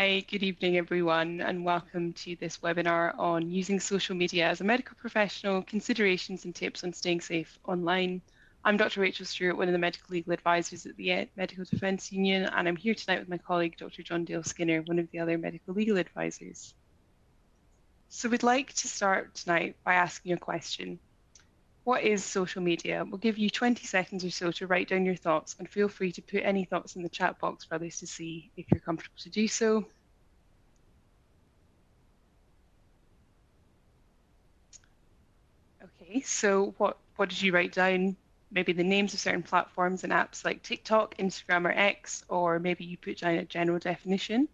Hi, good evening, everyone, and welcome to this webinar on using social media as a medical professional, considerations and tips on staying safe online. I'm Dr. Rachel Stewart, one of the medical legal advisors at the Medical Defence Union, and I'm here tonight with my colleague, Dr. John Dale Skinner, one of the other medical legal advisors. So we'd like to start tonight by asking a question. What is social media? We'll give you 20 seconds or so to write down your thoughts, and feel free to put any thoughts in the chat box for others to see if you're comfortable to do so. Okay, so what did you write down? Maybe the names of certain platforms and apps like TikTok, Instagram, or X, or maybe you put down a general definition.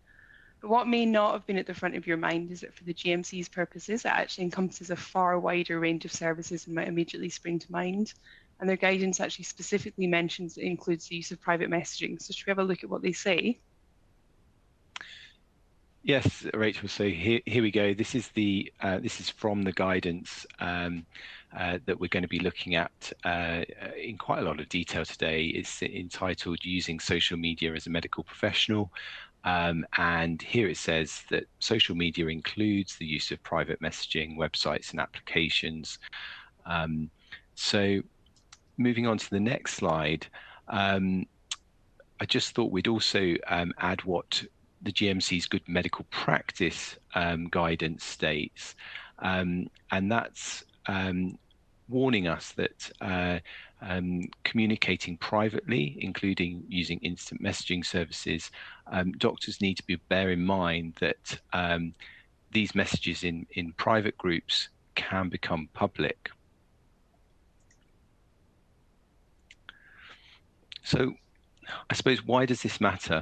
But what may not have been at the front of your mind is that for the GMC's purposes, it actually encompasses a far wider range of services than might immediately spring to mind. And their guidance actually specifically mentions it includes the use of private messaging. So should we have a look at what they say? Yes, Rachel. So here we go. This is from the guidance that we're going to be looking at in quite a lot of detail today. It's entitled "Using Social Media as a Medical Professional," and here it says that social media includes the use of private messaging, websites, and applications. So, moving on to the next slide, I just thought we'd also add what the GMC's good medical practice guidance states, and that's warning us that communicating privately, including using instant messaging services, doctors need to bear in mind that these messages in private groups can become public. So I suppose, why does this matter?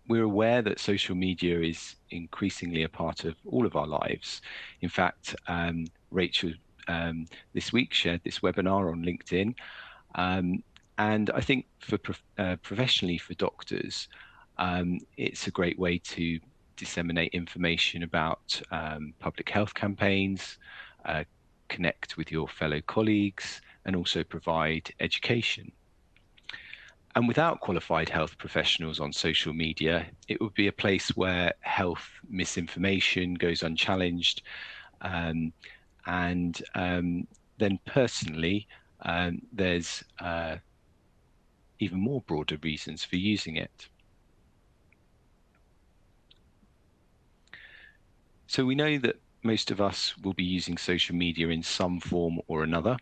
We're aware that social media is increasingly a part of all of our lives. In fact, Rachel this week shared this webinar on LinkedIn. And I think for professionally for doctors, it's a great way to disseminate information about public health campaigns, connect with your fellow colleagues, and also provide education. And without qualified health professionals on social media, it would be a place where health misinformation goes unchallenged. And then personally, there's even more broader reasons for using it. So we know that most of us will be using social media in some form or another.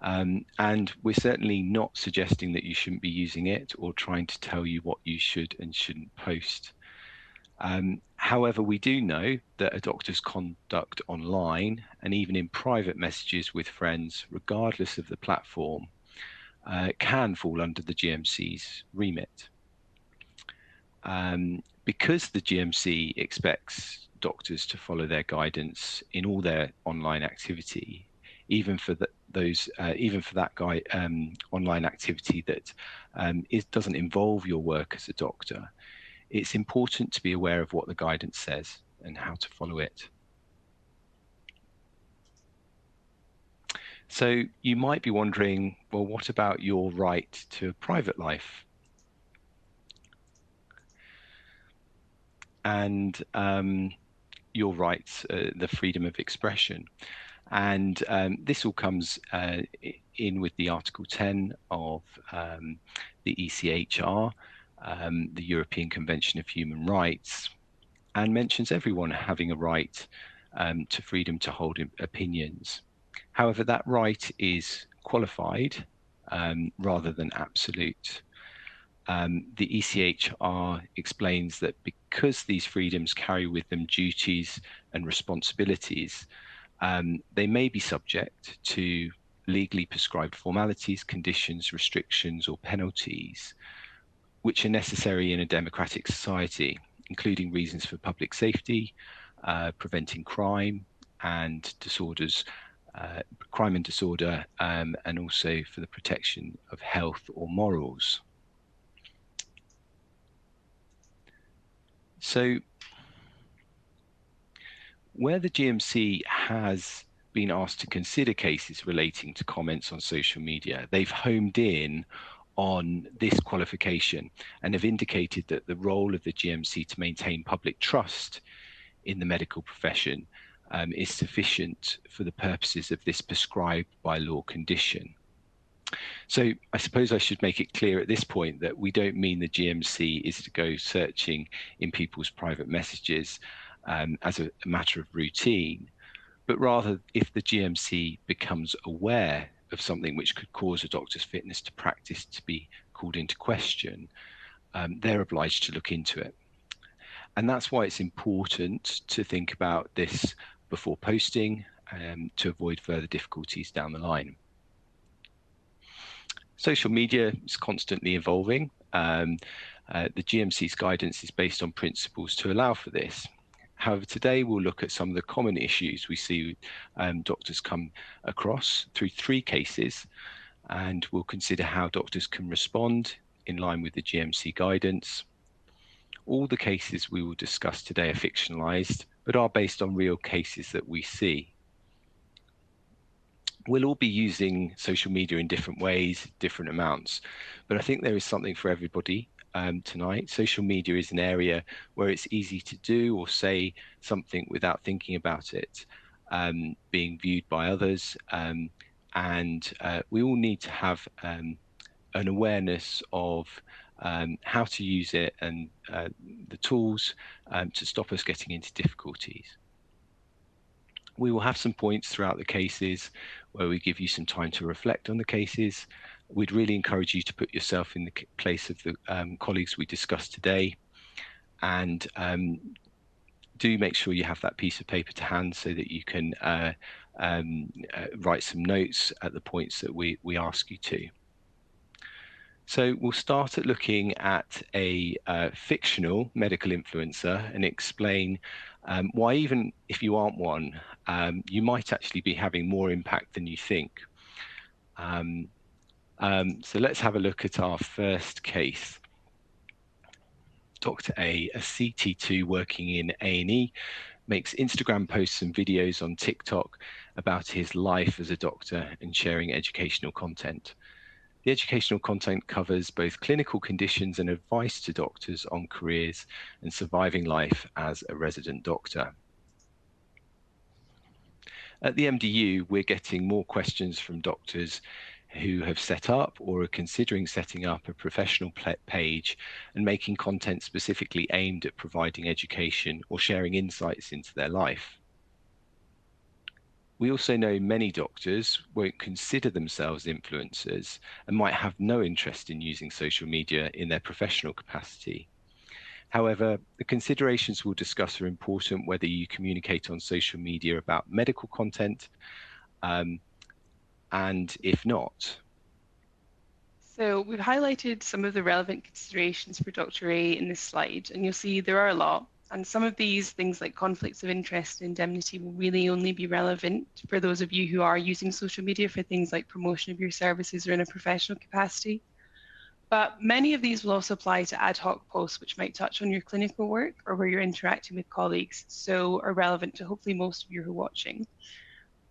And we're certainly not suggesting that you shouldn't be using it or trying to tell you what you should and shouldn't post. However, we do know that a doctor's conduct online and even in private messages with friends, regardless of the platform, can fall under the GMC's remit. Because the GMC expects doctors to follow their guidance in all their online activity, even for that online activity that doesn't involve your work as a doctor, it's important to be aware of what the guidance says and how to follow it. So you might be wondering, well, what about your right to a private life? And your rights, the freedom of expression. And this all comes in with the Article 10 of the ECHR, the European Convention of Human Rights, and mentions everyone having a right to freedom to hold opinions. However, that right is qualified rather than absolute. The ECHR explains that because these freedoms carry with them duties and responsibilities, they may be subject to legally prescribed formalities, conditions, restrictions, or penalties, which are necessary in a democratic society, including reasons for public safety, preventing crime and disorders, crime and disorder, and also for the protection of health or morals. So, where the GMC has been asked to consider cases relating to comments on social media, they've homed in on this qualification and have indicated that the role of the GMC to maintain public trust in the medical profession is sufficient for the purposes of this prescribed by law condition. So I suppose I should make it clear at this point that we don't mean the GMC is to go searching in people's private messages as a matter of routine, but rather if the GMC becomes aware of something which could cause a doctor's fitness to practice to be called into question, they're obliged to look into it. And that's why it's important to think about this before posting to avoid further difficulties down the line. Social media is constantly evolving. The GMC's guidance is based on principles to allow for this. However, today we'll look at some of the common issues we see doctors come across through 3 cases, and we'll consider how doctors can respond in line with the GMC guidance. All the cases we will discuss today are fictionalized, but are based on real cases that we see. We'll all be using social media in different ways, different amounts, but I think there is something for everybody tonight. Social media is an area where it's easy to do or say something without thinking about it being viewed by others, and we all need to have an awareness of how to use it and the tools to stop us getting into difficulties. We will have some points throughout the cases where we give you some time to reflect on the cases. We'd really encourage you to put yourself in the place of the colleagues we discussed today, and do make sure you have that piece of paper to hand so that you can write some notes at the points that we ask you to. So we'll start at looking at a fictional medical influencer and explain why, even if you aren't one, you might actually be having more impact than you think. So let's have a look at our first case. Dr. A CT2 working in A&E, makes Instagram posts and videos on TikTok about his life as a doctor and sharing educational content. The educational content covers both clinical conditions and advice to doctors on careers and surviving life as a resident doctor. At the MDU, we're getting more questions from doctors who have set up or are considering setting up a professional page and making content specifically aimed at providing education or sharing insights into their life. We also know many doctors won't consider themselves influencers and might have no interest in using social media in their professional capacity. However, the considerations we'll discuss are important whether you communicate on social media about medical content, and if not. So we've highlighted some of the relevant considerations for Dr. A in this slide, and you'll see there are a lot. And some of these things like conflicts of interest and indemnity will really only be relevant for those of you who are using social media for things like promotion of your services or in a professional capacity. But many of these will also apply to ad hoc posts, which might touch on your clinical work or where you're interacting with colleagues, so are relevant to hopefully most of you who are watching.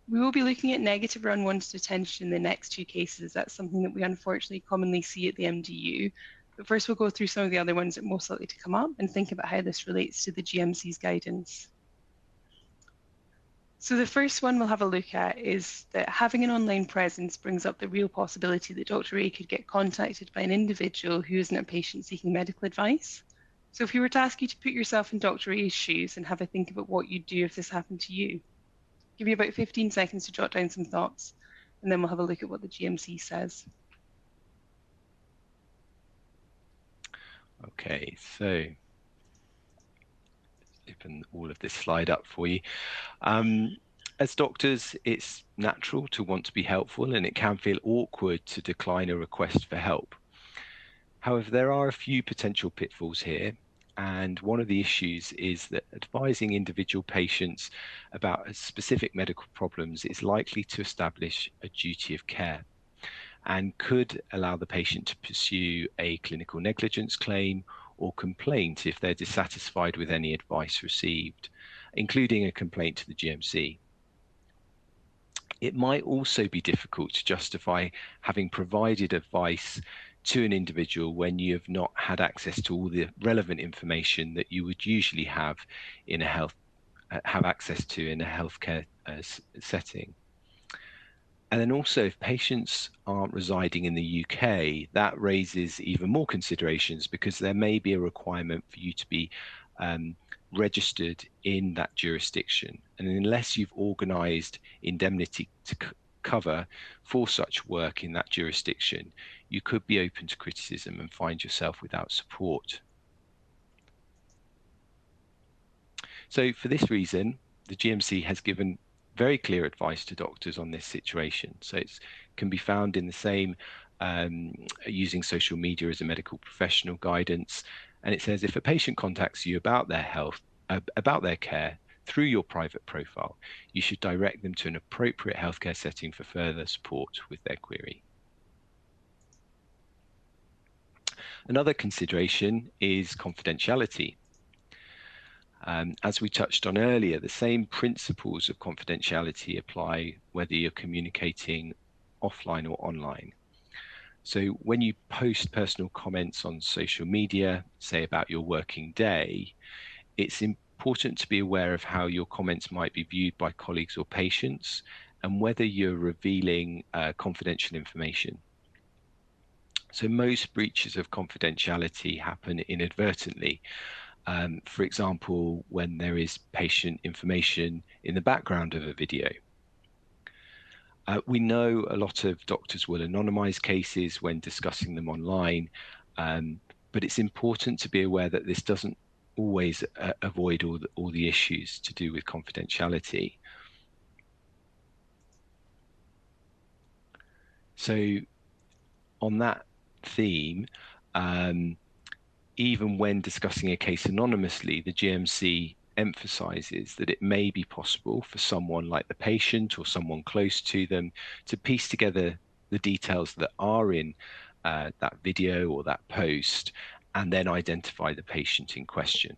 We will be looking at negative or unwanted attention in the next 2 cases. That's something that we unfortunately commonly see at the MDU. But first, we'll go through some of the other ones that are most likely to come up and think about how this relates to the GMC's guidance. So the first one we'll have a look at is that having an online presence brings up the real possibility that Dr. A could get contacted by an individual who isn't a patient seeking medical advice. So if we were to ask you to put yourself in Dr. A's shoes and have a think about what you'd do if this happened to you, give you about 15 seconds to jot down some thoughts, and then we'll have a look at what the GMC says. Okay, so open all of this slide up for you. As doctors, it's natural to want to be helpful, and it can feel awkward to decline a request for help. However, there are a few potential pitfalls here, and one of the issues is that advising individual patients about specific medical problems is likely to establish a duty of care and could allow the patient to pursue a clinical negligence claim or complaint if they're dissatisfied with any advice received, including a complaint to the GMC. It might also be difficult to justify having provided advice to an individual when you have not had access to all the relevant information that you would usually have in a have access to in a healthcare setting. And then also, if patients aren't residing in the UK, that raises even more considerations, because there may be a requirement for you to be registered in that jurisdiction. And unless you've organised indemnity to cover for such work in that jurisdiction, you could be open to criticism and find yourself without support. So for this reason, the GMC has given very clear advice to doctors on this situation. So it can be found in the same using social media as a medical professional guidance. And it says, if a patient contacts you about their health, about their care through your private profile, you should direct them to an appropriate healthcare setting for further support with their query. Another consideration is confidentiality. As we touched on earlier, the same principles of confidentiality apply whether you're communicating offline or online. So when you post personal comments on social media, say about your working day, it's important to be aware of how your comments might be viewed by colleagues or patients, and whether you're revealing confidential information. So most breaches of confidentiality happen inadvertently. For example, when there is patient information in the background of a video. We know a lot of doctors will anonymize cases when discussing them online, but it's important to be aware that this doesn't always avoid all the issues to do with confidentiality. So on that theme, even when discussing a case anonymously, the GMC emphasizes that it may be possible for someone like the patient or someone close to them to piece together the details that are in that video or that post, and then identify the patient in question.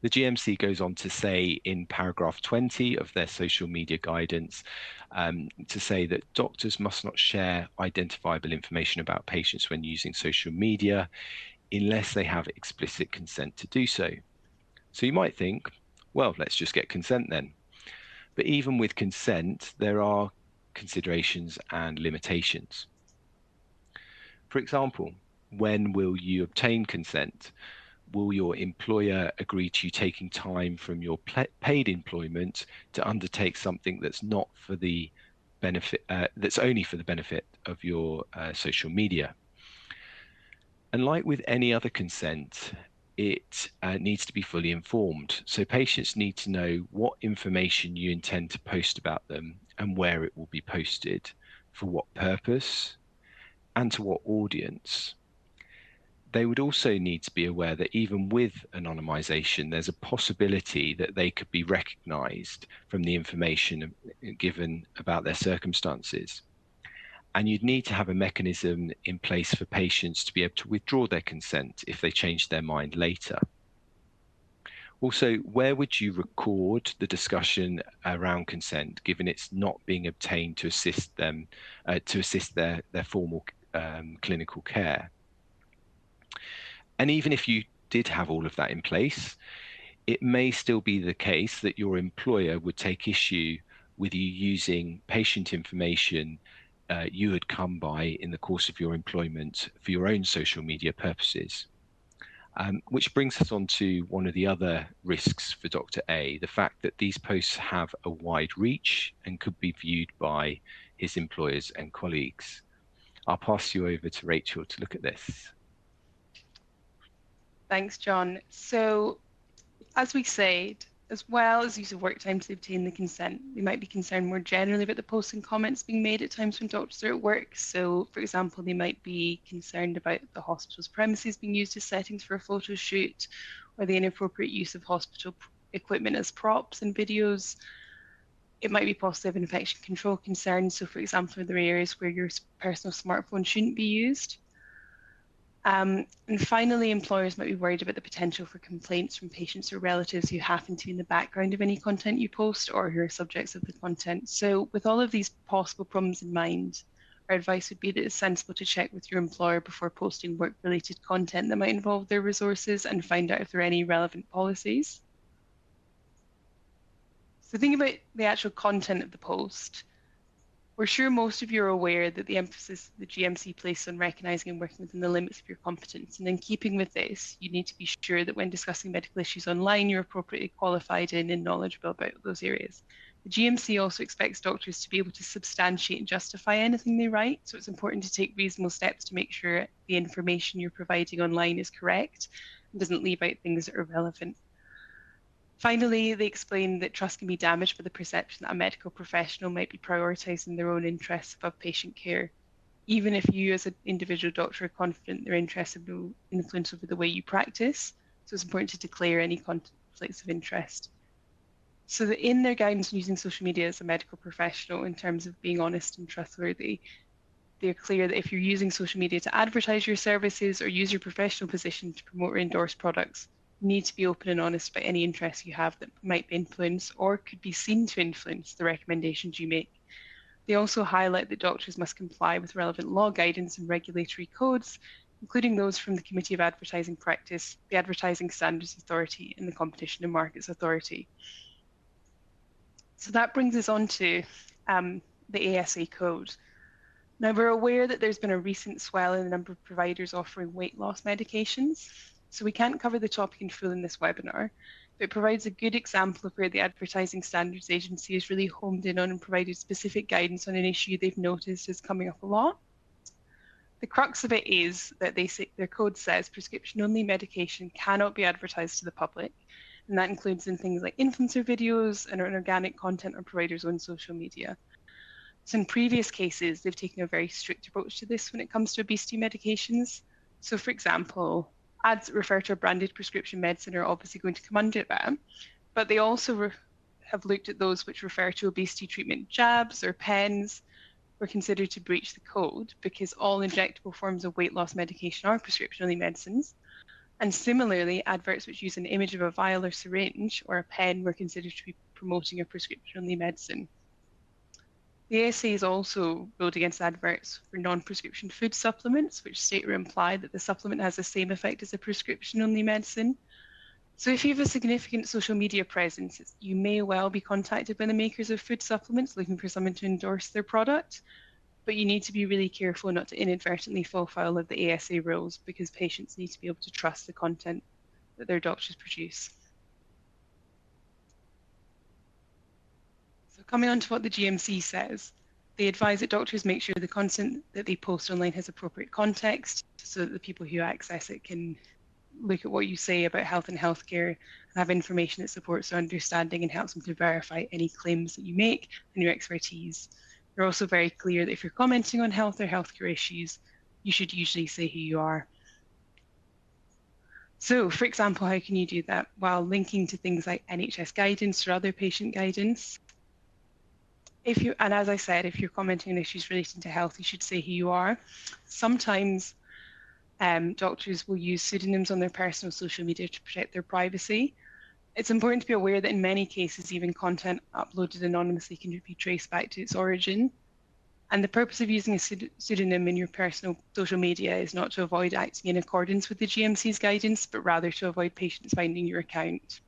The GMC goes on to say in paragraph 20 of their social media guidance to say that doctors must not share identifiable information about patients when using social media unless they have explicit consent to do so. So you might think, well, let's just get consent then. But even with consent, there are considerations and limitations. For example, when will you obtain consent? Will your employer agree to you taking time from your paid employment to undertake something that's not for the benefit, that's only for the benefit of your social media? And like with any other consent, it needs to be fully informed. So patients need to know what information you intend to post about them and where it will be posted, for what purpose, and to what audience. They would also need to be aware that even with anonymization, there's a possibility that they could be recognized from the information given about their circumstances. And you'd need to have a mechanism in place for patients to be able to withdraw their consent if they change their mind later. Also, where would you record the discussion around consent, given it's not being obtained to assist them, to assist their formal clinical care? And even if you did have all of that in place, it may still be the case that your employer would take issue with you using patient information you had come by in the course of your employment for your own social media purposes. Which brings us on to one of the other risks for Dr. A, the fact that these posts have a wide reach and could be viewed by his employers and colleagues. I'll pass you over to Rachel to look at this. Thanks, John. So, as we said, as well as use of work time to obtain the consent, we might be concerned more generally about the posts and comments being made at times when doctors are at work. So, for example, they might be concerned about the hospital's premises being used as settings for a photo shoot, or the inappropriate use of hospital equipment as props in videos. It might be possibly of infection control concerns. So, for example, there are areas where your personal smartphone shouldn't be used. And finally, employers might be worried about the potential for complaints from patients or relatives who happen to be in the background of any content you post or who are subjects of the content. So with all of these possible problems in mind, our advice would be that it's sensible to check with your employer before posting work-related content that might involve their resources and find out if there are any relevant policies. So think about the actual content of the post. We're sure most of you are aware that the emphasis the GMC places on recognising and working within the limits of your competence. And in keeping with this, you need to be sure that when discussing medical issues online, you're appropriately qualified in and knowledgeable about those areas. The GMC also expects doctors to be able to substantiate and justify anything they write, so it's important to take reasonable steps to make sure the information you're providing online is correct and doesn't leave out things that are relevant. Finally, they explain that trust can be damaged by the perception that a medical professional might be prioritising their own interests above patient care, even if you as an individual doctor are confident their interests have no influence over the way you practice. So it's important to declare any conflicts of interest. So that in their guidance on using social media as a medical professional in terms of being honest and trustworthy, they're clear that if you're using social media to advertise your services or use your professional position to promote or endorse products, you need to be open and honest about any interests you have that might influence or could be seen to influence the recommendations you make. They also highlight that doctors must comply with relevant law guidance and regulatory codes, including those from the Committee of Advertising Practice, the Advertising Standards Authority, and the Competition and Markets Authority. So that brings us on to the ASA code. Now, we're aware that there's been a recent swell in the number of providers offering weight loss medications, so we can't cover the topic in full in this webinar, but it provides a good example of where the Advertising Standards Agency has really homed in on and provided specific guidance on an issue they've noticed is coming up a lot. The crux of it is that their code says prescription-only medication cannot be advertised to the public, and that includes in things like influencer videos and organic content on providers' own social media. So in previous cases, they've taken a very strict approach to this when it comes to obesity medications. So for example, ads that refer to a branded prescription medicine are obviously going to come under that, but they also have looked at those which refer to obesity treatment jabs or pens were considered to breach the code because all injectable forms of weight loss medication are prescription-only medicines. And similarly, adverts which use an image of a vial or syringe or a pen were considered to be promoting a prescription-only medicine. The ASA is also ruled against adverts for non-prescription food supplements, which state or imply that the supplement has the same effect as a prescription-only medicine. So if you have a significant social media presence, you may well be contacted by the makers of food supplements looking for someone to endorse their product, but you need to be really careful not to inadvertently fall foul of the ASA rules because patients need to be able to trust the content that their doctors produce. So coming on to what the GMC says, they advise that doctors make sure the content that they post online has appropriate context so that the people who access it can look at what you say about health and healthcare and have information that supports their understanding and helps them to verify any claims that you make and your expertise. They're also very clear that if you're commenting on health or healthcare issues, you should usually say who you are. So, for example, how can you do that? While linking to things like NHS guidance or other patient guidance. And as I said, if you're commenting on issues relating to health, you should say who you are. Sometimes doctors will use pseudonyms on their personal social media to protect their privacy. It's important to be aware that in many cases, even content uploaded anonymously can be traced back to its origin. And the purpose of using a pseudonym in your personal social media is not to avoid acting in accordance with the GMC's guidance, but rather to avoid patients finding your account.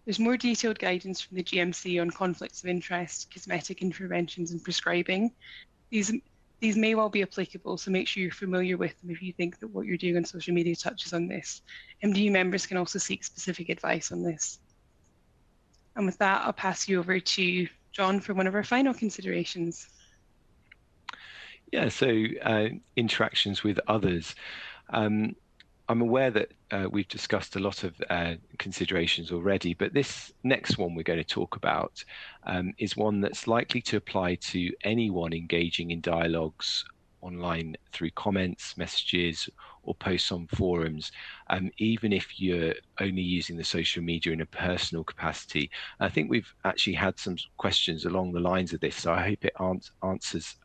There's more detailed guidance from the GMC on conflicts of interest, cosmetic interventions, and prescribing. These may well be applicable, so make sure you're familiar with them if you think that what you're doing on social media touches on this. MDU members can also seek specific advice on this. And with that, I'll pass you over to John for one of our final considerations. Yeah, so interactions with others. I'm aware that we've discussed a lot of considerations already, but this next one we're going to talk about is one that's likely to apply to anyone engaging in dialogues online through comments, messages, or posts on forums, even if you're only using the social media in a personal capacity. I think we've actually had some questions along the lines of this, so I hope it answers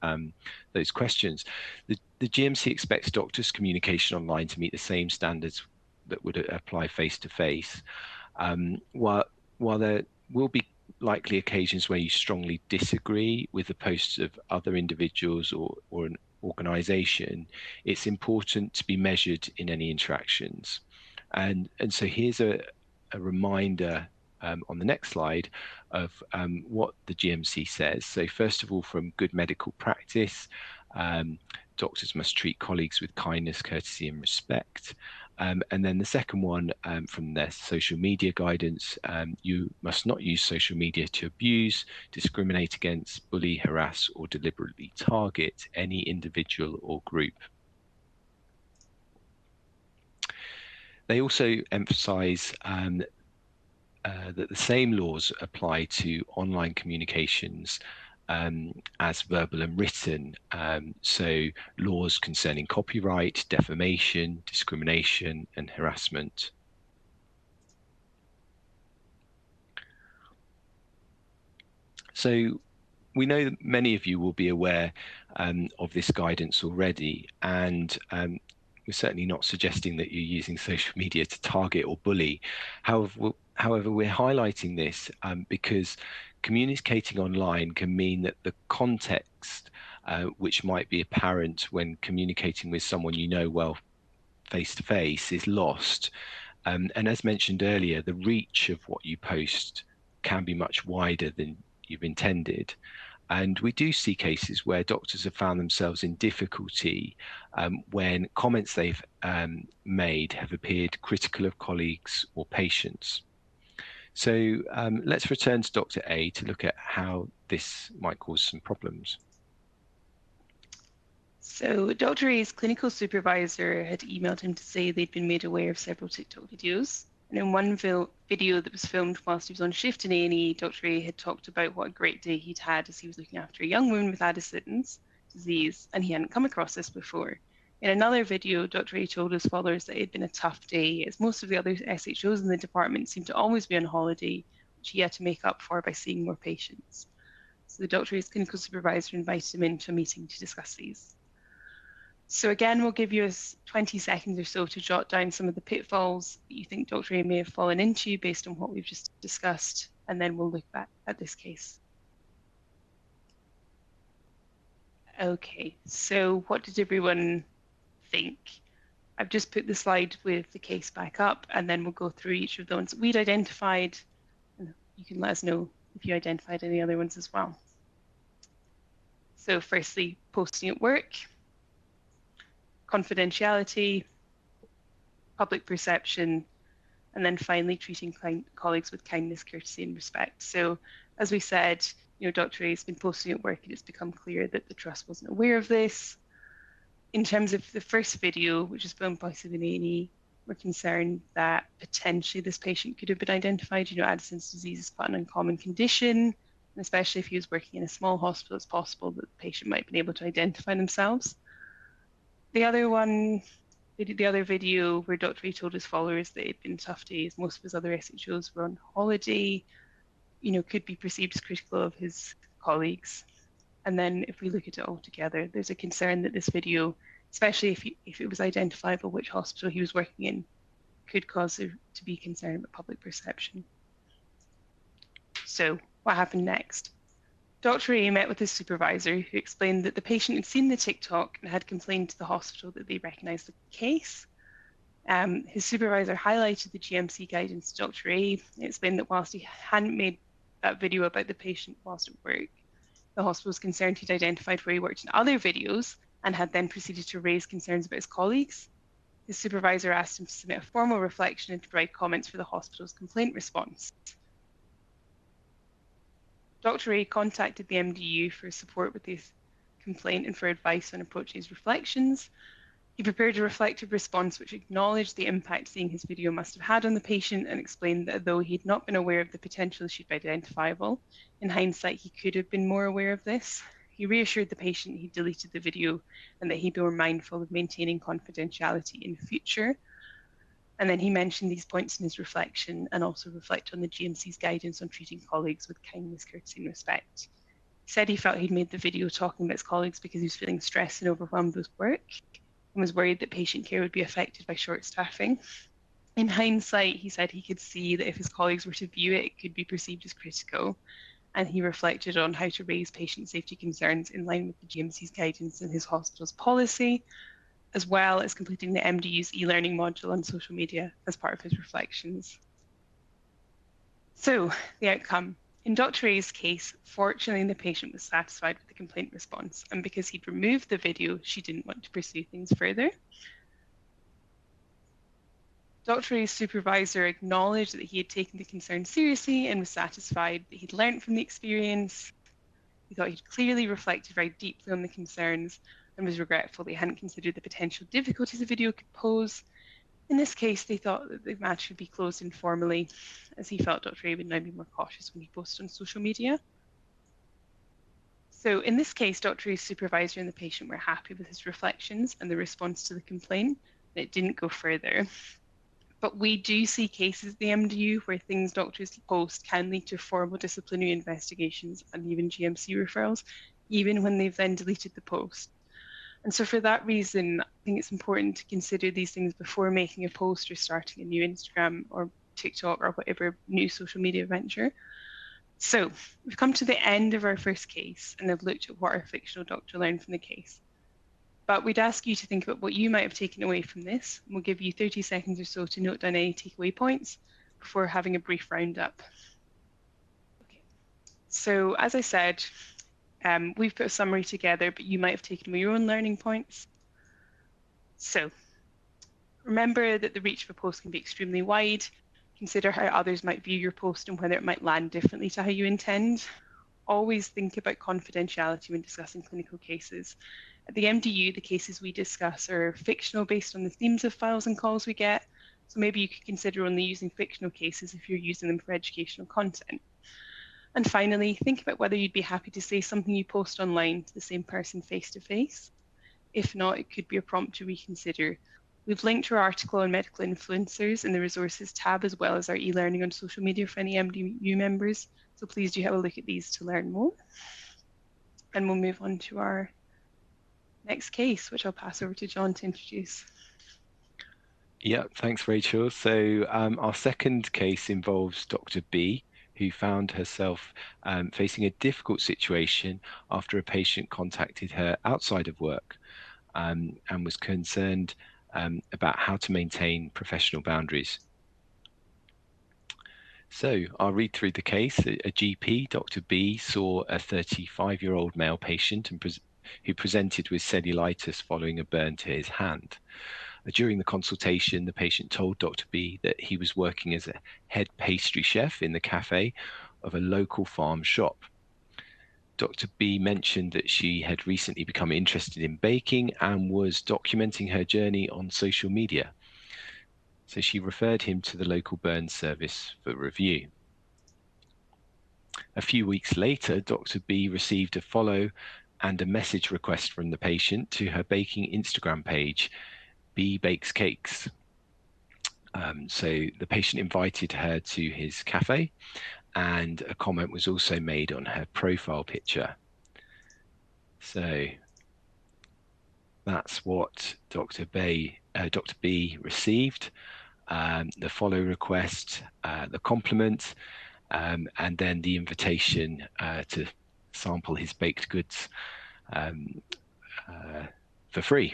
those questions. The GMC expects doctors' communication online to meet the same standards that would apply face-to-face. While there will be likely occasions where you strongly disagree with the posts of other individuals or an organization, it's important to be measured in any interactions. And so here's a reminder on the next slide of what the GMC says. So first of all, from good medical practice, doctors must treat colleagues with kindness, courtesy, and respect. And then the second one from their social media guidance, you must not use social media to abuse, discriminate against, bully, harass, or deliberately target any individual or group. They also emphasize that the same laws apply to online communications as verbal and written. So laws concerning copyright, defamation, discrimination, and harassment. So we know that many of you will be aware of this guidance already, and we're certainly not suggesting that you're using social media to target or bully. However, we're highlighting this because communicating online can mean that the context which might be apparent when communicating with someone you know well face to face is lost. And as mentioned earlier, the reach of what you post can be much wider than you've intended. And we do see cases where doctors have found themselves in difficulty when comments they've made have appeared critical of colleagues or patients. So let's return to Dr. A to look at how this might cause some problems. So Dr. A's clinical supervisor had emailed him to say they'd been made aware of several TikTok videos. And in one video that was filmed whilst he was on shift in A&E, Dr. A had talked about what a great day he'd had as he was looking after a young woman with Addison's disease, and he hadn't come across this before. In another video, Dr. A told his followers that it had been a tough day, as most of the other SHOs in the department seemed to always be on holiday, which he had to make up for by seeing more patients. So the Dr. A's clinical supervisor invited him into a meeting to discuss these. So again, we'll give you 20 seconds or so to jot down some of the pitfalls that you think Dr. A may have fallen into based on what we've just discussed, and then we'll look back at this case. Okay, so what did everyone think? I've just put the slide with the case back up, and then we'll go through each of the ones that we'd identified, and you can let us know if you identified any other ones as well. So firstly, posting at work, confidentiality, public perception, and then finally treating colleagues with kindness, courtesy, and respect. So as we said, Dr. A has been posting at work, and it's become clear that the trust wasn't aware of this. In terms of the first video, which is filmed by A&E, we're concerned that potentially this patient could have been identified. Addison's disease is quite an uncommon condition, and especially if he was working in a small hospital, it's possible that the patient might have been able to identify themselves. The other video where Dr. A told his followers that it'd been tough days, most of his other SHOs were on holiday, could be perceived as critical of his colleagues. And then if we look at it all together, there's a concern that this video, especially if it was identifiable which hospital he was working in, could cause there to be concern about public perception. So what happened next? Dr. A met with his supervisor, who explained that the patient had seen the TikTok and had complained to the hospital that they recognised the case. His supervisor highlighted the GMC guidance to Dr. A and explained that whilst he hadn't made that video about the patient whilst at work, the hospital was concerned he'd identified where he worked in other videos and had then proceeded to raise concerns about his colleagues. His supervisor asked him to submit a formal reflection and to provide comments for the hospital's complaint response. Dr. A contacted the MDU for support with his complaint and for advice on approaching his reflections. He prepared a reflective response which acknowledged the impact seeing his video must have had on the patient and explained that though he'd not been aware of the potential she'd be identifiable, in hindsight he could have been more aware of this. He reassured the patient he'd deleted the video and that he'd be more mindful of maintaining confidentiality in the future. And then he mentioned these points in his reflection and also reflected on the GMC's guidance on treating colleagues with kindness, courtesy, and respect. He said he felt he'd made the video talking about his colleagues because he was feeling stressed and overwhelmed with work and was worried that patient care would be affected by short staffing. In hindsight, he said he could see that if his colleagues were to view it, it could be perceived as critical, and he reflected on how to raise patient safety concerns in line with the GMC's guidance and his hospital's policy, as well as completing the MDU's e-learning module on social media as part of his reflections. So, the outcome. In Dr. A's case, fortunately, the patient was satisfied with the complaint response, and because he'd removed the video, she didn't want to pursue things further. Dr. A's supervisor acknowledged that he had taken the concern seriously and was satisfied that he'd learned from the experience. He thought he'd clearly reflected very deeply on the concerns and was regretful that he hadn't considered the potential difficulties a video could pose. In this case, they thought that the match should be closed informally, as he felt Dr. A would now be more cautious when he posted on social media. So in this case, Dr. A's supervisor and the patient were happy with his reflections and the response to the complaint, and it didn't go further. But we do see cases at the MDU where things doctors post can lead to formal disciplinary investigations and even GMC referrals, even when they've then deleted the post. And so for that reason, I think it's important to consider these things before making a post or starting a new Instagram or TikTok or whatever new social media venture. So we've come to the end of our first case and have looked at what our fictional doctor learned from the case. But we'd ask you to think about what you might have taken away from this. We'll give you 30 seconds or so to note down any takeaway points before having a brief roundup. Okay. So as I said, we've put a summary together, but you might have taken away your own learning points. So remember that the reach of a post can be extremely wide. Consider how others might view your post and whether it might land differently to how you intend. Always think about confidentiality when discussing clinical cases. At the MDU, the cases we discuss are fictional based on the themes of files and calls we get. So maybe you could consider only using fictional cases if you're using them for educational content. And finally, think about whether you'd be happy to say something you post online to the same person face to face. If not, it could be a prompt to reconsider. We've linked to our article on medical influencers in the resources tab, as well as our e-learning on social media for any MDU members. So please do have a look at these to learn more. And we'll move on to our next case, which I'll pass over to John to introduce. Yeah, thanks, Rachel. So our second case involves Dr. B, who found herself facing a difficult situation after a patient contacted her outside of work and was concerned about how to maintain professional boundaries. So I'll read through the case. A GP, Dr. B, saw a 35-year-old male patient who presented with cellulitis following a burn to his hand. During the consultation, the patient told Dr. B that he was working as a head pastry chef in the cafe of a local farm shop. Dr. B mentioned that she had recently become interested in baking and was documenting her journey on social media. So she referred him to the local burn service for review. A few weeks later, Dr. B received a follow and a message request from the patient to her baking Instagram page, B Bakes Cakes. So the patient invited her to his cafe, and a comment was also made on her profile picture. So that's what Dr. B received, the follow request, the compliment, and then the invitation to sample his baked goods for free.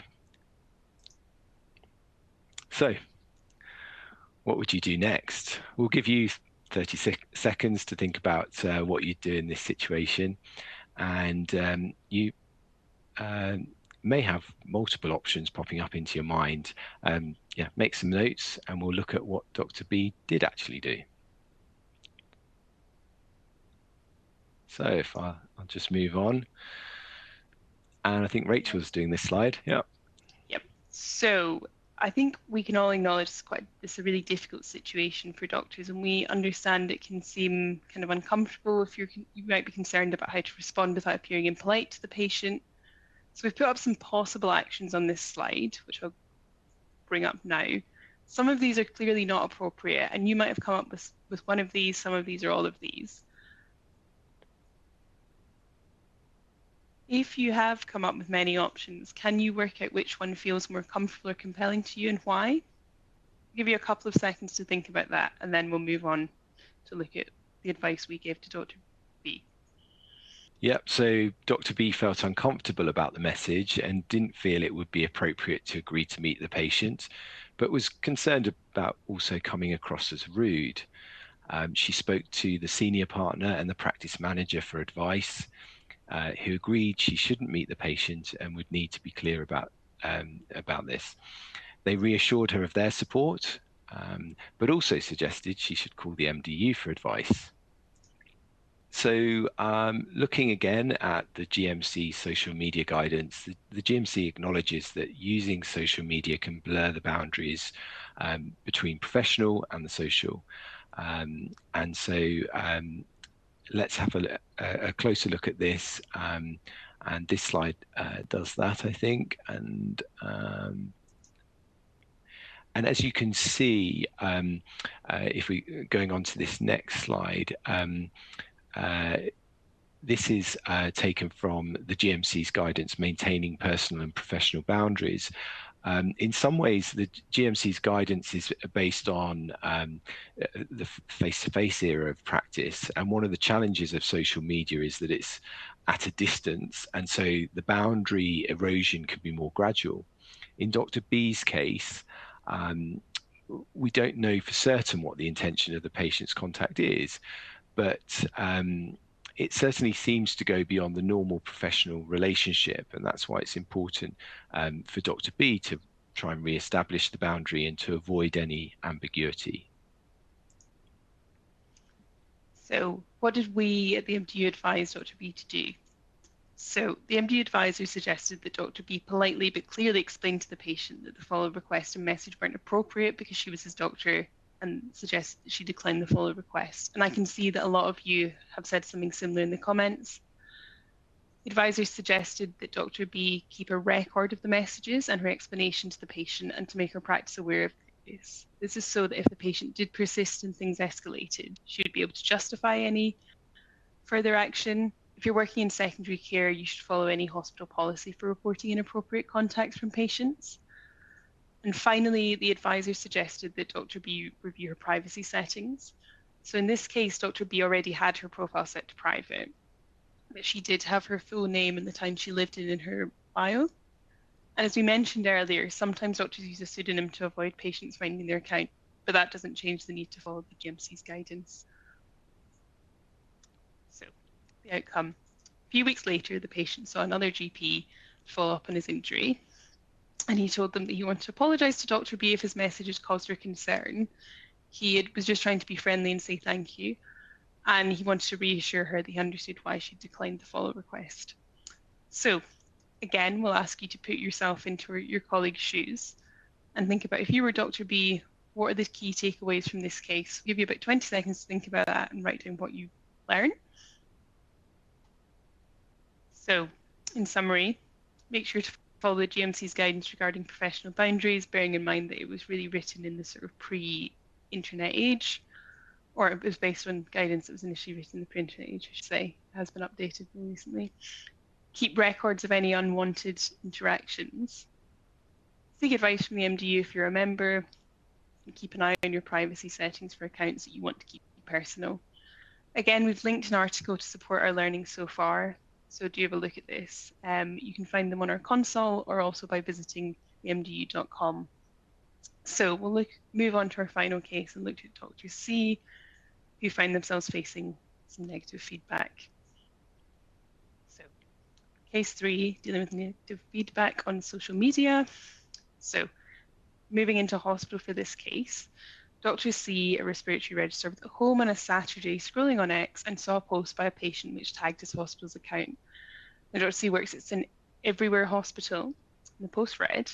So what would you do next? We'll give you 30 seconds to think about what you'd do in this situation. And you may have multiple options popping up into your mind. Yeah, make some notes and we'll look at what Dr. B did actually do. So if I'll just move on. And I think Rachel's doing this slide. Yeah. Yep. So I think we can all acknowledge it's a really difficult situation for doctors, and we understand it can seem kind of uncomfortable if you might be concerned about how to respond without appearing impolite to the patient. So we've put up some possible actions on this slide, which I'll bring up now. Some of these are clearly not appropriate, and you might have come up with one of these, some of these, or all of these. If you have come up with many options, can you work out which one feels more comfortable or compelling to you and why? give you a couple of seconds to think about that, and then we'll move on to look at the advice we gave to Dr. B. Yep, so Dr. B felt uncomfortable about the message and didn't feel it would be appropriate to agree to meet the patient, but was concerned about also coming across as rude. She spoke to the senior partner and the practice manager for advice, who agreed she shouldn't meet the patient and would need to be clear about this. They reassured her of their support, but also suggested she should call the MDU for advice. So looking again at the GMC social media guidance, the GMC acknowledges that using social media can blur the boundaries between professional and the social. And so let's have a closer look at this. And this slide does that, I think. And as you can see, if we going on to this next slide, this is taken from the GMC's guidance, maintaining personal and professional boundaries. In some ways, the GMC's guidance is based on the face-to-face era of practice. And one of the challenges of social media is that it's at a distance. And so the boundary erosion can be more gradual. In Dr. B's case, we don't know for certain what the intention of the patient's contact is, but it certainly seems to go beyond the normal professional relationship, and that's why it's important for Dr. B to try and re-establish the boundary and to avoid any ambiguity. So what did we at the MDU advise Dr. B to do? So the MDU advisor suggested that Dr. B politely but clearly explained to the patient that the follow request and message weren't appropriate because she was his doctor, and suggested that she decline the follow request. And I can see that a lot of you have said something similar in the comments. The advisor suggested that Dr. B keep a record of the messages and her explanation to the patient, and to make her practice aware of this. This is so that if the patient did persist and things escalated, she would be able to justify any further action. If you're working in secondary care, you should follow any hospital policy for reporting inappropriate contacts from patients. And finally, the advisor suggested that Dr. B review her privacy settings. So in this case, Dr. B already had her profile set to private, but she did have her full name and the time she lived in her bio. And as we mentioned earlier, sometimes doctors use a pseudonym to avoid patients finding their account, but that doesn't change the need to follow the GMC's guidance. So the outcome. A few weeks later, the patient saw another GP to follow up on his injury, and he told them that he wanted to apologise to Dr. B if his messages caused her concern. He was just trying to be friendly and say thank you, and he wanted to reassure her that he understood why she declined the follow request. So again, we'll ask you to put yourself into your colleague's shoes and think about, if you were Dr. B, what are the key takeaways from this case? I'll give you about 20 seconds to think about that and write down what you learned. So in summary, make sure to follow the GMC's guidance regarding professional boundaries, bearing in mind that it was really written in the sort of pre-internet age, or it was based on guidance that was initially written in the pre-internet age, I should say. It has been updated more recently. Keep records of any unwanted interactions. Seek advice from the MDU if you're a member, and keep an eye on your privacy settings for accounts that you want to keep personal. Again, we've linked an article to support our learning so far, so do have a look at this. You can find them on our console or also by visiting mdu.com. So we'll move on to our final case and look at Dr. C, who find themselves facing some negative feedback. So case 3, dealing with negative feedback on social media. So moving into hospital for this case, Dr. C, a respiratory registrar, was at home on a Saturday scrolling on X and saw a post by a patient which tagged his hospital's account. Now, Dr. C works at St. Everywhere Hospital, and the post read,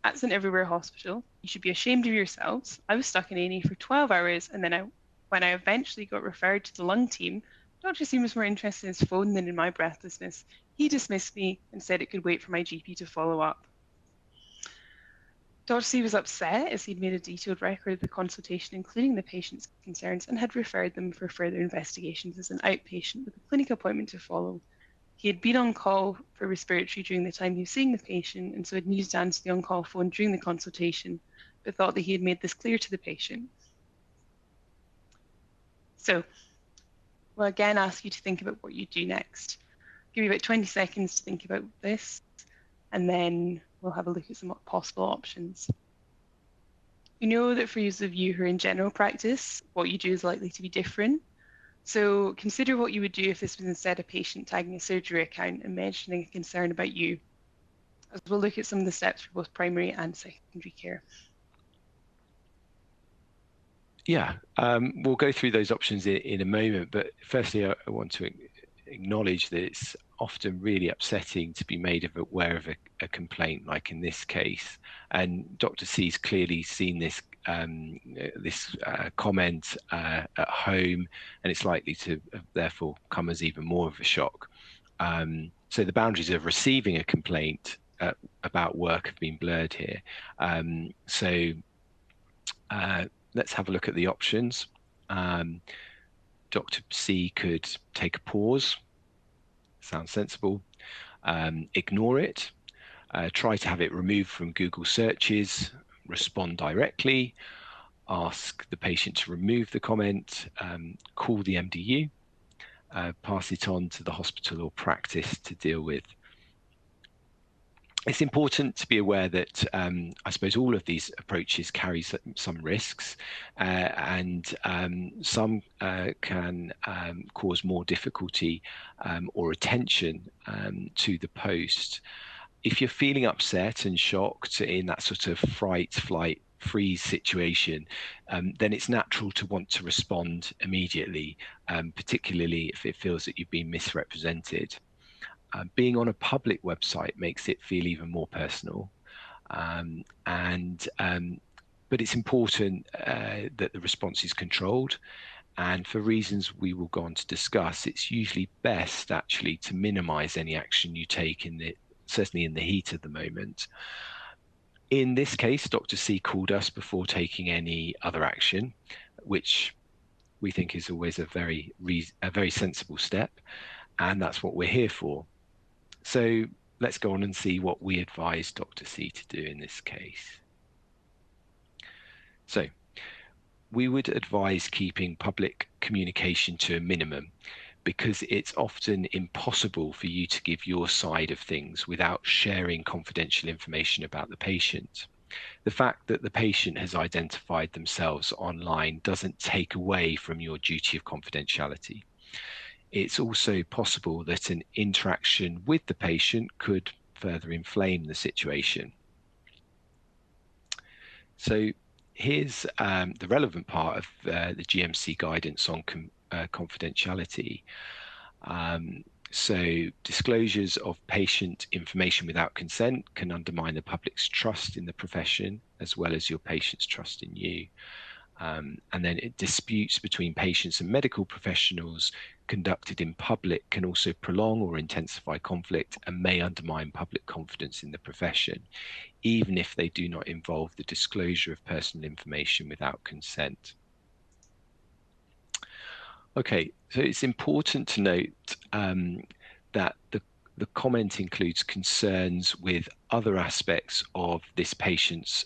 "At St. Everywhere Hospital, you should be ashamed of yourselves. I was stuck in A&E for 12 hours, and then when I eventually got referred to the lung team, Dr. C was more interested in his phone than in my breathlessness. He dismissed me and said it could wait for my GP to follow up." Dr. C was upset as he'd made a detailed record of the consultation, including the patient's concerns, and had referred them for further investigations as an outpatient with a clinic appointment to follow. He had been on call for respiratory during the time he was seeing the patient, and so had needed to answer the on-call phone during the consultation, but thought that he had made this clear to the patient. So we'll again ask you to think about what you do next. Give you about 20 seconds to think about this, and then we'll have a look at some possible options. We know that for those of you who are in general practice, what you do is likely to be different. So consider what you would do if this was instead a patient tagging a surgery account and mentioning a concern about you, as we'll look at some of the steps for both primary and secondary care. Yeah, we'll go through those options in a moment, but firstly, I want to acknowledge that it's often really upsetting to be made aware of a complaint, like in this case. And Dr. C's clearly seen this comment at home, and it's likely to therefore come as even more of a shock. So the boundaries of receiving a complaint about work have been blurred here. Let's have a look at the options. Dr. C could take a pause. Sounds sensible. Ignore it. Try to have it removed from Google searches. Respond directly. Ask the patient to remove the comment. Call the MDU. Pass it on to the hospital or practice to deal with. It's important to be aware that I suppose all of these approaches carry some risks, and some can cause more difficulty or attention to the post. If you're feeling upset and shocked in that sort of fright, flight, freeze situation, then it's natural to want to respond immediately, particularly if it feels that you've been misrepresented. Being on a public website makes it feel even more personal, but it's important that the response is controlled, and for reasons we will go on to discuss, it's usually best actually to minimize any action you take certainly in the heat of the moment. In this case, Dr. C called us before taking any other action, which we think is always a very sensible step, and that's what we're here for. So let's go on and see what we advise Dr. C to do in this case. So we would advise keeping public communication to a minimum, because it's often impossible for you to give your side of things without sharing confidential information about the patient. The fact that the patient has identified themselves online doesn't take away from your duty of confidentiality. It's also possible that an interaction with the patient could further inflame the situation. So here's the relevant part of the GMC guidance on confidentiality. So disclosures of patient information without consent can undermine the public's trust in the profession, as well as your patient's trust in you. And then disputes between patients and medical professionals conducted in public can also prolong or intensify conflict and may undermine public confidence in the profession, even if they do not involve the disclosure of personal information without consent. Okay, so it's important to note that the comment includes concerns with other aspects of this patient's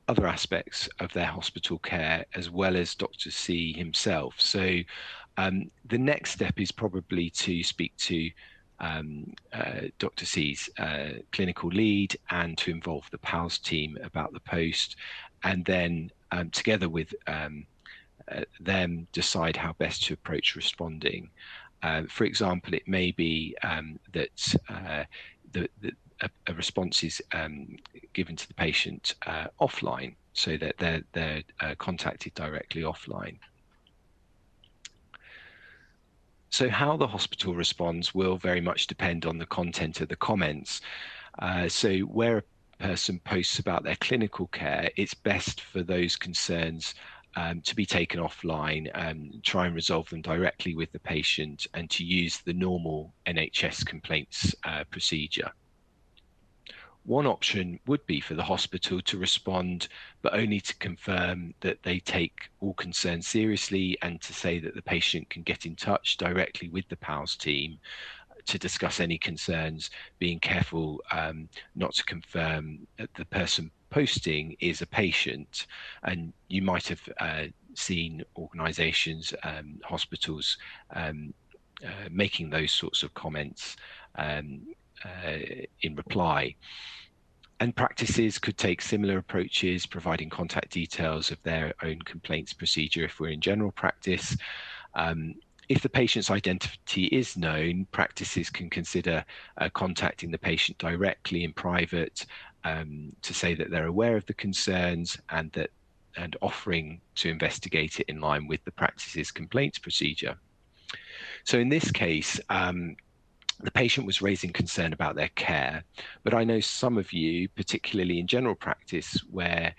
other aspects of their hospital care, as well as Dr. C himself. So the next step is probably to speak to Dr. C's clinical lead and to involve the PALS team about the post, and then together with them decide how best to approach responding. For example, it may be that a response is given to the patient offline, so that they're contacted directly offline. So how the hospital responds will very much depend on the content of the comments. So where a person posts about their clinical care, it's best for those concerns to be taken offline and try and resolve them directly with the patient, and to use the normal NHS complaints procedure. One option would be for the hospital to respond, but only to confirm that they take all concerns seriously, and to say that the patient can get in touch directly with the PALS team to discuss any concerns, being careful not to confirm the person posting is a patient, and you might have seen organisations, hospitals, making those sorts of comments in reply. And practices could take similar approaches, providing contact details of their own complaints procedure if we're in general practice. If the patient's identity is known, practices can consider contacting the patient directly in private to say that they're aware of the concerns and offering to investigate it in line with the practice's complaints procedure. So in this case, the patient was raising concern about their care, but I know some of you, particularly in general practice, where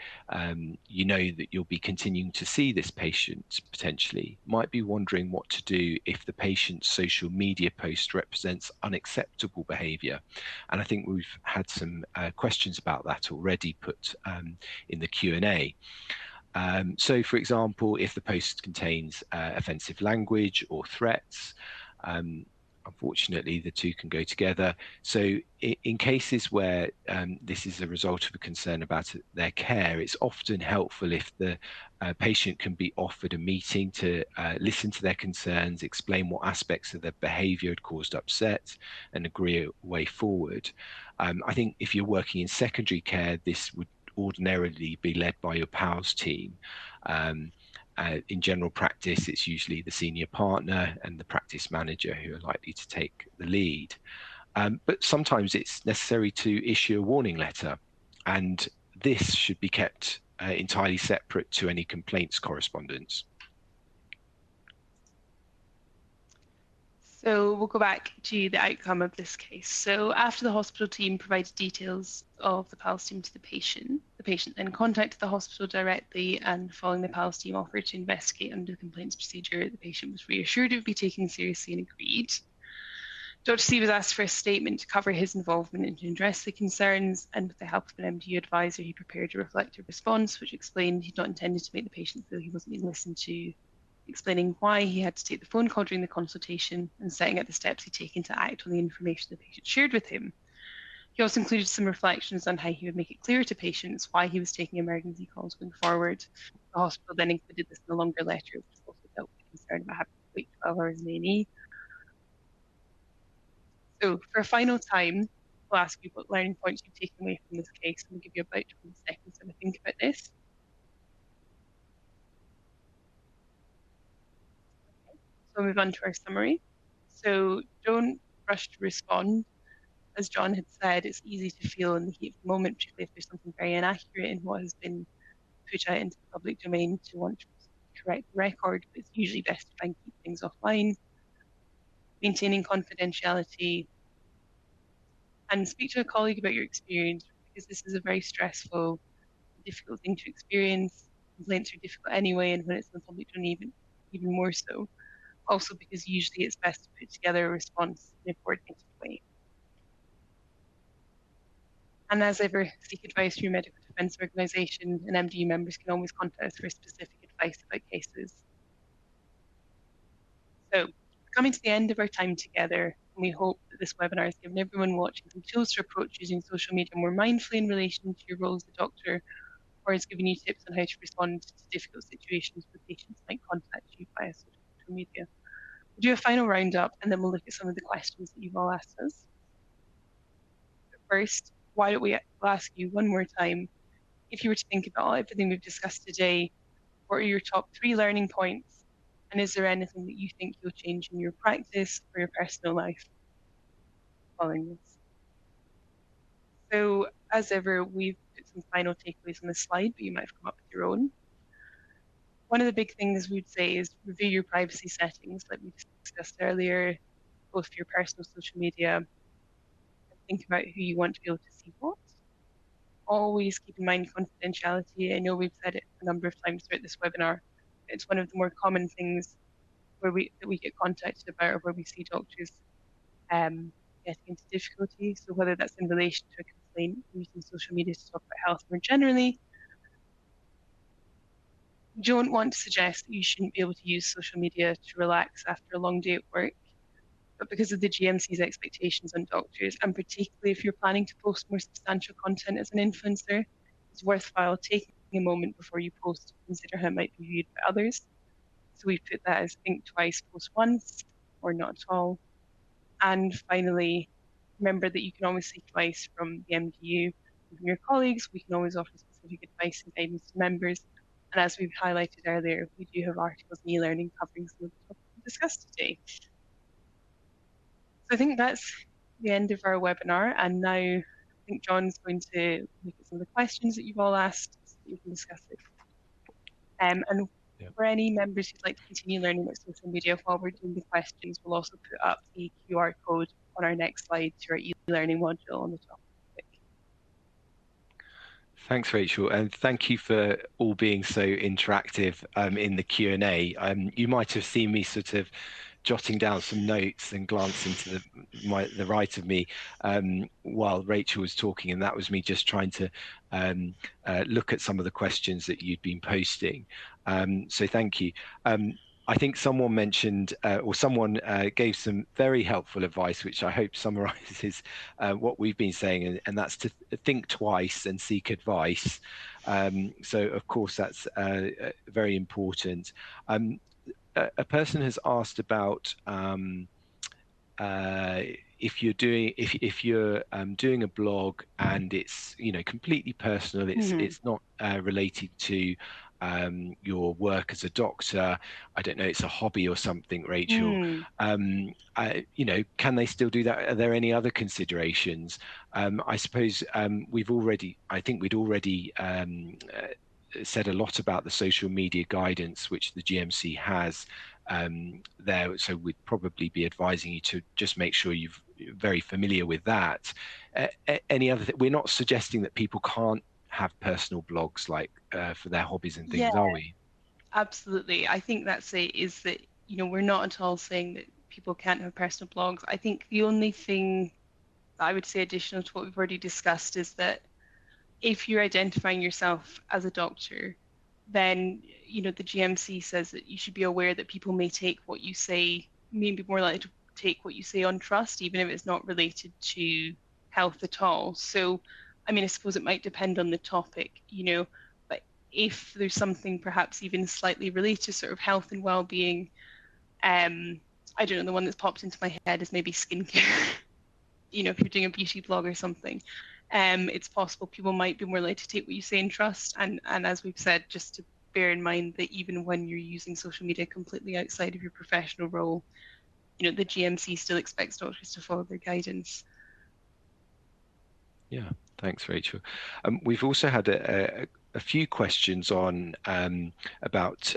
you know that you'll be continuing to see this patient potentially, might be wondering what to do if the patient's social media post represents unacceptable behaviour. And I think we've had some questions about that already put in the Q&A. So, for example, if the post contains offensive language or threats, unfortunately, the two can go together. So in cases where this is a result of a concern about their care, it's often helpful if the patient can be offered a meeting to listen to their concerns, explain what aspects of their behaviour had caused upset, and agree a way forward. I think if you're working in secondary care, this would ordinarily be led by your PALS team. In general practice, it's usually the senior partner and the practice manager who are likely to take the lead. But sometimes it's necessary to issue a warning letter, and this should be kept entirely separate to any complaints correspondence. So we'll go back to the outcome of this case. So after the hospital team provided details of the PALS team to the patient then contacted the hospital directly, and following the PALS team offer to investigate under the complaints procedure, the patient was reassured it would be taken seriously and agreed. Dr. C was asked for a statement to cover his involvement and to address the concerns, and with the help of an MDU advisor, he prepared a reflective response which explained he'd not intended to make the patient feel he wasn't being listened to, explaining why he had to take the phone call during the consultation, and setting out the steps he'd taken to act on the information the patient shared with him. He also included some reflections on how he would make it clear to patients why he was taking emergency calls going forward. The hospital then included this in a longer letter, which also dealt with the concern about having to wait 12 hours in A&E. So for a final time, we'll ask you what learning points you've taken away from this case, and we'll give you about 20 seconds to think about this. So we'll move on to our summary. So don't rush to respond. As John had said, it's easy to feel in the heat of the moment, particularly if there's something very inaccurate in what has been put out into the public domain, to want to correct the record, but it's usually best to try and keep things offline. Maintaining confidentiality, and speak to a colleague about your experience, because this is a very stressful, difficult thing to experience. Complaints are difficult anyway, and when it's in the public domain, even more so. Also because usually it's best to put together a response in a coordinated way. And as ever, seek advice from your medical defence organisation, and MDU members can always contact us for specific advice about cases. So, coming to the end of our time together, and we hope that this webinar has given everyone watching some tools to approach using social media more mindfully in relation to your role as a doctor, or has given you tips on how to respond to difficult situations where patients might contact you via social media. We'll do a final roundup, and then we'll look at some of the questions that you've all asked us. But first, why don't we'll ask you one more time, if you were to think about everything we've discussed today, what are your top 3 learning points? And is there anything that you think you'll change in your practice or your personal life following this? So, as ever, we've put some final takeaways on the slide, but you might have come up with your own. One of the big things we'd say is review your privacy settings, like we discussed earlier, both for your personal social media, and think about who you want to be able to see what. Always keep in mind confidentiality. I know we've said it a number of times throughout this webinar. It's one of the more common things that we get contacted about, or where we see doctors getting into difficulty. So whether that's in relation to a complaint, using social media to talk about health more generally. We don't want to suggest that you shouldn't be able to use social media to relax after a long day at work, but because of the GMC's expectations on doctors, and particularly if you're planning to post more substantial content as an influencer, it's worthwhile taking a moment before you post to consider how it might be viewed by others. So we've put that as think twice, post once, or not at all. And finally, remember that you can always seek advice from the MDU and from your colleagues. We can always offer specific advice and guidance to members. And as we've highlighted earlier, we do have articles in e-learning covering some of the topics we discussed today. So I think that's the end of our webinar. And now I think John's going to look at some of the questions that you've all asked so that you can discuss it. And Yeah. for any members who'd like to continue learning about social media while we're doing the questions, we'll also put up the QR code on our next slide to our e-learning module on the topic. Thanks, Rachel, and thank you for all being so interactive in the Q&A. You might have seen me sort of jotting down some notes and glancing to the right of me while Rachel was talking, and that was me just trying to look at some of the questions that you'd been posting. So thank you. I think someone mentioned, or someone gave some very helpful advice, which I hope summarizes what we've been saying, and that's to think twice and seek advice. So, of course, that's very important. A person has asked about if you're doing a blog and it's completely personal, it's not related to your work as a doctor. I don't know, it's a hobby or something, Rachel. Can they still do that? Are there any other considerations? I suppose I think we'd already said a lot about the social media guidance which the GMC has there, so we'd probably be advising you to just make sure you're very familiar with that. Any other we're not suggesting that people can't have personal blogs like for their hobbies and things, are we? Absolutely. I think that's it, is that we're not at all saying that people can't have personal blogs. I think the only thing that I would say additional to what we've already discussed is that if you're identifying yourself as a doctor, then the GMC says that you should be aware that people may take what you say, may be more likely to take what you say on trust, even if it's not related to health at all. So, I suppose it might depend on the topic, but if there's something perhaps even slightly related to sort of health and well-being, I don't know, the one that's popped into my head is maybe skincare. If you're doing a beauty blog or something, it's possible people might be more likely to take what you say in trust. And as we've said, just to bear in mind that even when you're using social media completely outside of your professional role, the GMC still expects doctors to follow their guidance. Yeah, thanks, Rachel. We've also had a few questions on about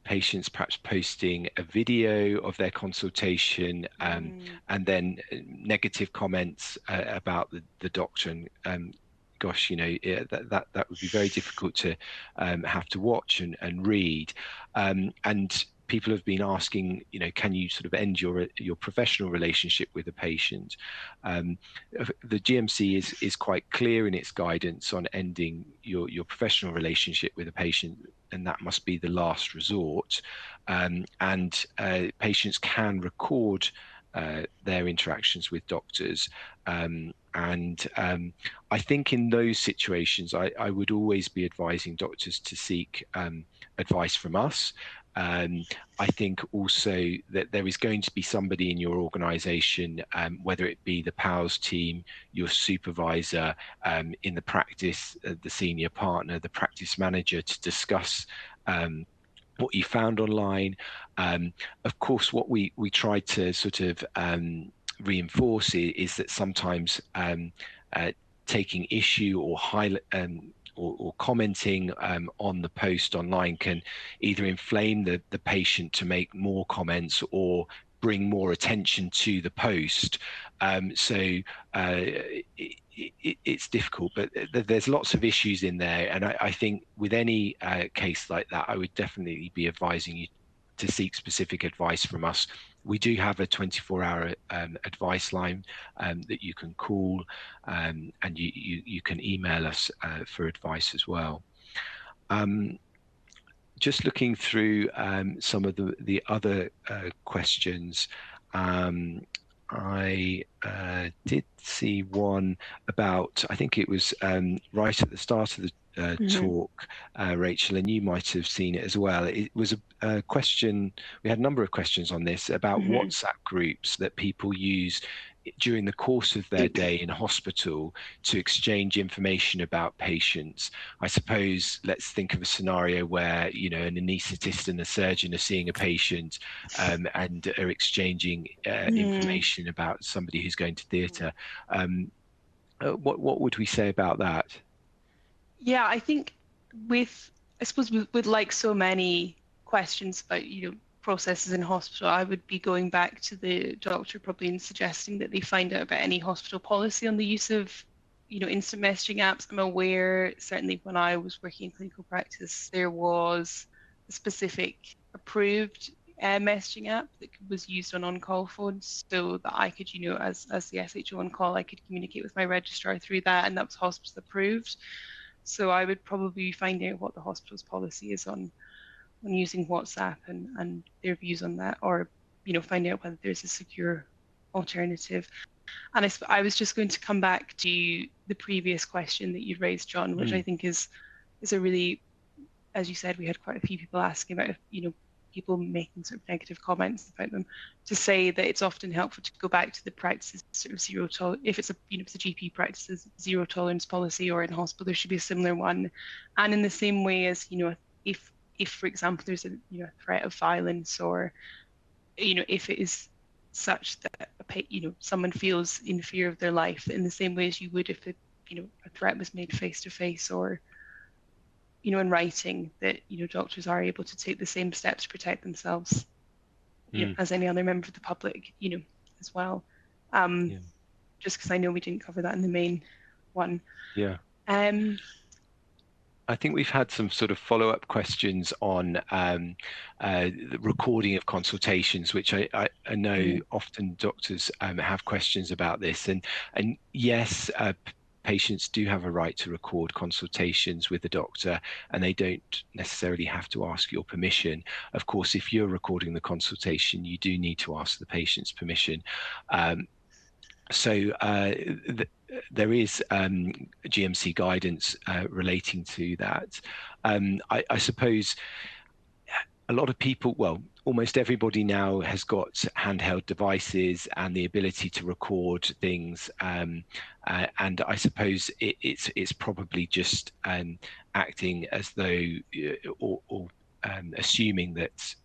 patients perhaps posting a video of their consultation and then negative comments about the doctor. And gosh, that would be very difficult to have to watch and read. And people have been asking, can you sort of end your professional relationship with a patient? The GMC is quite clear in its guidance on ending your professional relationship with a patient, and that must be the last resort. And patients can record their interactions with doctors. I think in those situations, I would always be advising doctors to seek advice from us. I think also that there is going to be somebody in your organization, whether it be the PALS team, your supervisor, in the practice, the senior partner, the practice manager, to discuss what you found online. Of course, what we try to sort of reinforce is that sometimes taking issue or or commenting on the post online can either inflame the patient to make more comments or bring more attention to the post. It's difficult, but there's lots of issues in there. And I think with any case like that, I would definitely be advising you to seek specific advice from us. We do have a 24-hour advice line that you can call, and you can email us for advice as well. Just looking through some of the other questions. I did see one about, I think it was right at the start of the talk, Rachel, and you might have seen it as well. It was a question, we had a number of questions on this about WhatsApp groups that people use during the course of their day in hospital to exchange information about patients. I suppose let's think of a scenario where, you know, an anaesthetist and a surgeon are seeing a patient and are exchanging information about somebody who's going to theatre. What would we say about that? Yeah, I think I suppose with like so many questions about, processes in hospital, I would be going back to the doctor probably and suggesting that they find out about any hospital policy on the use of, instant messaging apps. I'm aware, certainly when I was working in clinical practice, there was a specific approved messaging app that was used on on-call phones so that I could, as the SHO on call, I could communicate with my registrar through that, and that was hospital approved. So I would probably find out what the hospital's policy is on using WhatsApp and their views on that, or find out whether there's a secure alternative. And I was just going to come back to the previous question that you'd raised, John, which I think is a really, as you said, we had quite a few people asking about, people making sort of negative comments about them, to say that it's often helpful to go back to the practices sort of zero tolerance. If it's if it's a GP practices zero tolerance policy, or in hospital there should be a similar one. And in the same way as, if for example there's a threat of violence, or if it is such that someone feels in fear of their life, in the same way as you would if a threat was made face to face, or in writing, that doctors are able to take the same steps to protect themselves, as any other member of the public, as well. Just because I know we didn't cover that in the main one. Yeah. I think we've had some sort of follow-up questions on the recording of consultations, which I know often doctors have questions about this. And yes, patients do have a right to record consultations with the doctor, and they don't necessarily have to ask your permission. Of course, if you're recording the consultation, you do need to ask the patient's permission. There is GMC guidance relating to that. I suppose a lot of people, well, almost everybody now has got handheld devices and the ability to record things. And I suppose it's probably just acting as though, or assuming that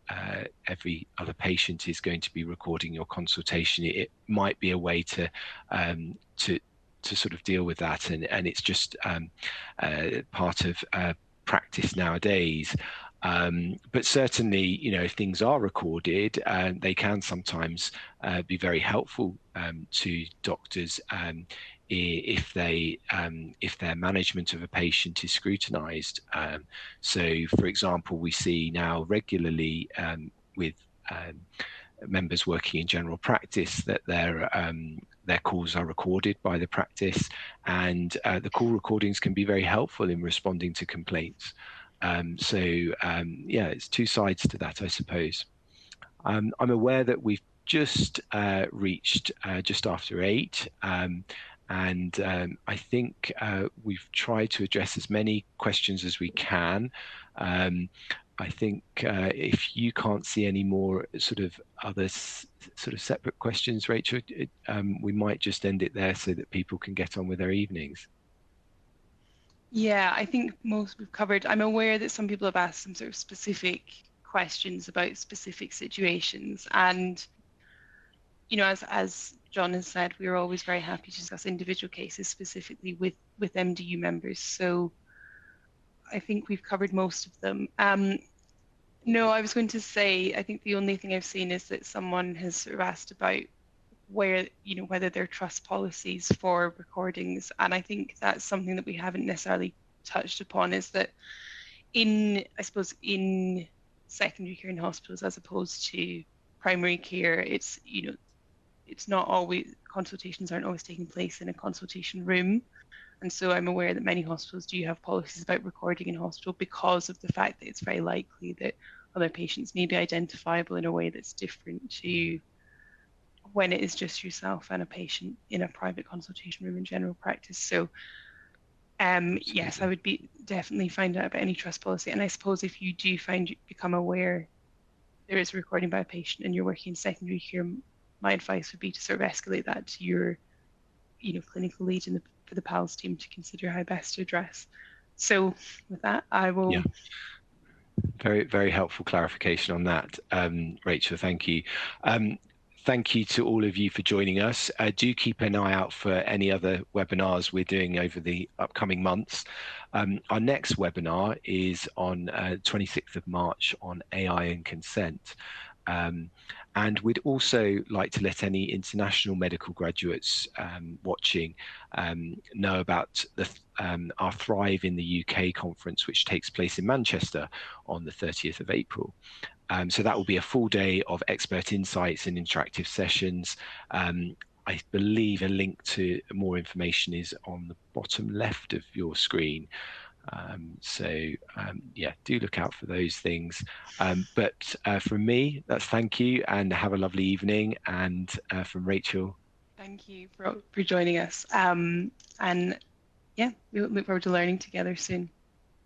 every other patient is going to be recording your consultation. It might be a way to sort of deal with that, and it's just part of practice nowadays. But certainly, if things are recorded, they can sometimes be very helpful to doctors if their management of a patient is scrutinized. So, for example, we see now regularly with members working in general practice that their calls are recorded by the practice, and the call recordings can be very helpful in responding to complaints. Yeah, it's two sides to that, I suppose. I'm aware that we've just reached just after 8, and I think we've tried to address as many questions as we can. I think if you can't see any more sort of other sort of separate questions, Rachel, we might just end it there so that people can get on with their evenings. Yeah, I think most we've covered. I'm aware that some people have asked some sort of specific questions about specific situations, and as John has said, we are always very happy to discuss individual cases specifically with MDU members. So I think we've covered most of them. No, I was going to say, I think the only thing I've seen is that someone has sort of asked about whether there are trust policies for recordings. And I think that's something that we haven't necessarily touched upon, is that I suppose in secondary care in hospitals as opposed to primary care, it's not always, consultations aren't always taking place in a consultation room. And so I'm aware that many hospitals do have policies about recording in hospital because of the fact that it's very likely that other patients may be identifiable in a way that's different to when it is just yourself and a patient in a private consultation room in general practice. So yes, I would be definitely find out about any trust policy. And I suppose if you do become aware there is a recording by a patient and you're working in secondary care, my advice would be to sort of escalate that to your, clinical lead for the PALS team to consider how best to address. So with that, I will. Yeah. Very, very helpful clarification on that, Rachel. Thank you. Thank you to all of you for joining us. Do keep an eye out for any other webinars we're doing over the upcoming months. Our next webinar is on 26th of March on AI and consent. And we'd also like to let any international medical graduates watching know about our Thrive in the UK conference, which takes place in Manchester on the 30th of April. So that will be a full day of expert insights and interactive sessions. I believe a link to more information is on the bottom left of your screen. Yeah, do look out for those things. But from me, that's thank you and have a lovely evening. And from Rachel. Thank you for joining us. And yeah, we look forward to learning together soon.